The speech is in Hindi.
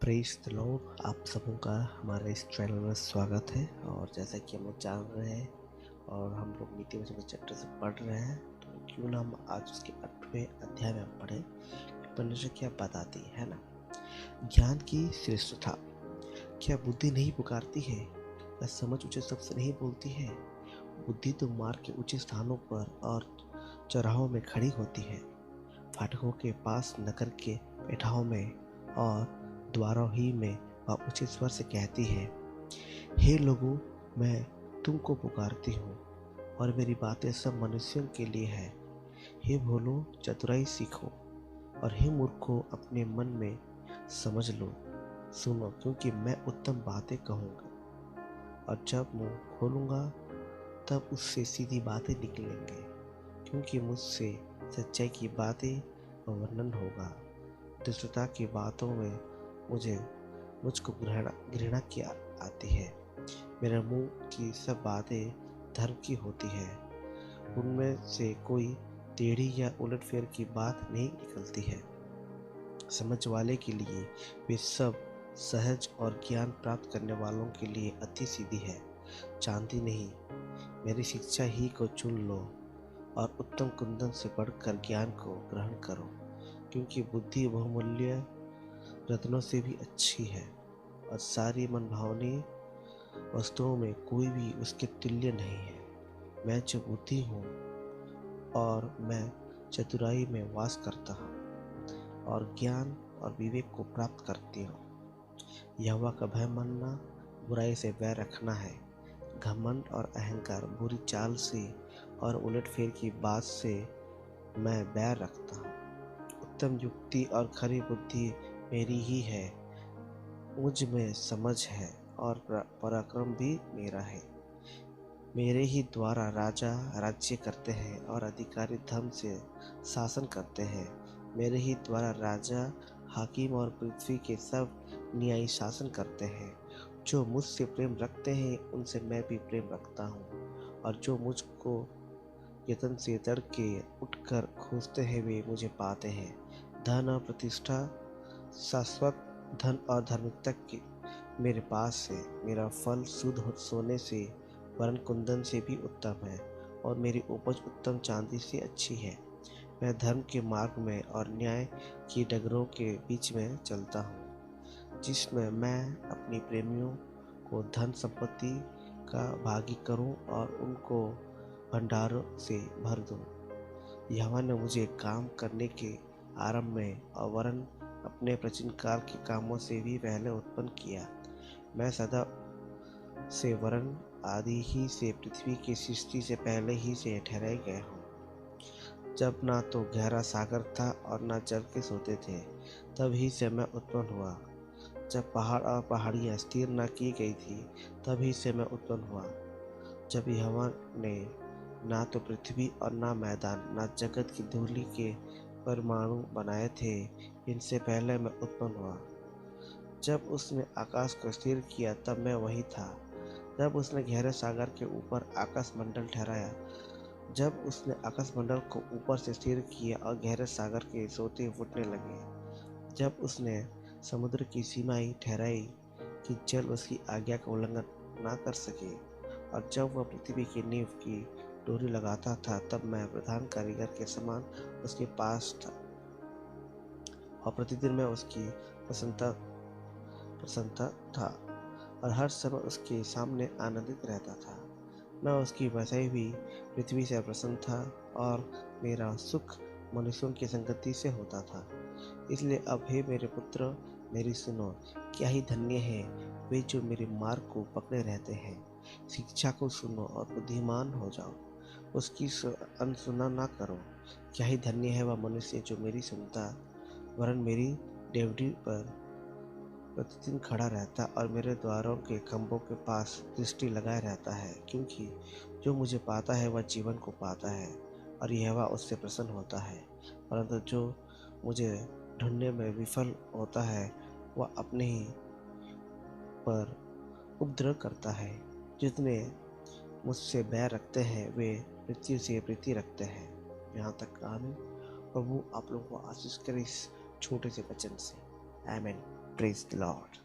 Praise the Lord. आप सबों का हमारे इस चैनल में स्वागत है। और जैसा कि हम लोग जान रहे हैं और हम लोग नीति वचन के चैप्टर से पढ़ रहे हैं, तो क्यों ना हम आज उसके 8वें अध्याय में हम पढ़ें कि परमेश्वर क्या बताती है ना। ज्ञान की श्रेष्ठता। क्या बुद्धि नहीं पुकारती है? क्या समझ ऊंचे शब्द से नहीं बोलती है? बुद्धि तो मार्ग के ऊंचे स्थानों पर और चौराहों में खड़ी होती है, फाटकों के पास, नगर के बैठाओं में और द्वारों ही में वह ऊंचे स्वर से कहती है, हे लोगों, मैं तुमको पुकारती हूँ और मेरी बातें सब मनुष्यों के लिए है। हे भोलो, चतुराई सीखो और हे मूर्खों, अपने मन में समझ लो। सुनो, क्योंकि मैं उत्तम बातें कहूँगा और जब मुंह खोलूँगा तब उससे सीधी बातें निकलेंगे, क्योंकि मुझसे सच्चाई की बातें का वर्णन होगा। दुष्टता की बातों में मुझको घृणा की आती है। मेरे मुंह की सब बातें धर्म की होती है, उनमें से कोई टेढ़ी या उलटफेर की बात नहीं निकलती है। समझ वाले के लिए वे सब सहज और ज्ञान प्राप्त करने वालों के लिए अति सीधी है। चांदी नहीं, मेरी शिक्षा ही को चुन लो और उत्तम कुंदन से बढ़कर ज्ञान को ग्रहण करो, क्योंकि बुद्धि बहुमूल्य रत्नों से भी अच्छी है और सारी मनभावनी वस्तुओं में कोई भी उसके तुल्य नहीं है। मैं जो बुद्धि हूँ और मैं चतुराई में वास करता हूँ और ज्ञान और विवेक को प्राप्त करती हूँ। यहोवा का भय मानना बुराई से बैर रखना है। घमंड और अहंकार, बुरी चाल से और उलटफेर की बात से मैं बैर रखता हूँ। उत्तम युक्ति और खरी बुद्धि मेरी ही है, मुझ में समझ है और पराक्रम भी मेरा है। मेरे ही द्वारा राजा राज्य करते हैं और अधिकारी धर्म से शासन करते हैं। मेरे ही द्वारा राजा, हाकिम और पृथ्वी के सब न्यायी शासन करते हैं। जो मुझसे प्रेम रखते हैं उनसे मैं भी प्रेम रखता हूँ, और जो मुझको यत्न से तड़के उठकर खोजते हैं वे मुझे पाते हैं। धन और प्रतिष्ठा, शाश्वत धन और धार्मिकता की मेरे पास है। मेरा फल शुद्ध सोने से वरन कुंदन से भी उत्तम है, और मेरी उपज उत्तम चांदी से अच्छी है। मैं धर्म के मार्ग में और न्याय की डगरों के बीच में चलता हूँ, जिसमें मैं अपनी प्रेमियों को धन संपत्ति का भागी करूं और उनको भंडारों से भर दूं। यहोवा ने मुझे काम करने के आरंभ में और वरन अपने प्राचीन काल के कामों से भी पहले उत्पन्न किया। मैं सदा से वरन आदि ही से पृथ्वी की सृष्टि से पहले ही से ठहराए गए हूँ, जब ना तो गहरा सागर था और ना जल के सोते थे, तब ही से मैं उत्पन्न हुआ। जब पहाड़ और पहाड़ियाँ स्थिर न की गई थी, तभी से मैं उत्पन्न हुआ। जब यहोवा ने ना तो पृथ्वी और ना मैदान, ना जगत की धूलि के परमाणु बनाए थे, इनसे पहले मैं उत्पन्न हुआ। जब उसने आकाश को स्थिर किया तब मैं वही था। जब उसने गहरे सागर के ऊपर आकाश मंडल ठहराया, जब उसने आकाश मंडल को ऊपर से स्थिर किया और गहरे सागर के सोते फूटने लगे, जब उसने समुद्र की सीमाएं ठहराई कि जल उसकी आज्ञा का उल्लंघन ना कर सके, और जब वह पृथ्वी की नींव की डोरी लगाता था, तब मैं प्रधान कारीगर के समान उसके पास था और प्रतिदिन मैं उसकी प्रसन्नता था और हर समय उसके सामने आनंदित रहता था। मैं उसकी बसाई हुई पृथ्वी से प्रसन्न था और मेरा सुख मनुष्यों की संगति से होता था। इसलिए अब हे मेरे पुत्र, मेरी सुनो। क्या ही धन्य है वे जो मेरे मार्ग को पकड़े रहते हैं। शिक्षा को सुनो और बुद्धिमान हो जाओ, उसकी अनसुना ना करो। क्या ही धन्य है वह मनुष्य जो मेरी सुनता, वरन मेरी डेवढ़ी पर प्रतिदिन खड़ा रहता और मेरे द्वारों के खंभों के पास दृष्टि लगाए रहता है, क्योंकि जो मुझे पाता है वह जीवन को पाता है और यहोवा उससे प्रसन्न होता है। परंतु जो मुझे ढूंढने में विफल होता है वह अपने ही पर उपद्रव करता है। जितने मुझसे बैर रखते हैं वे मृत्यु से प्रीति रखते हैं। यहाँ तक आमीन। प्रभु आप लोगों को आशीष करे इस छोटे से वचन से। आमीन। Praise the Lord.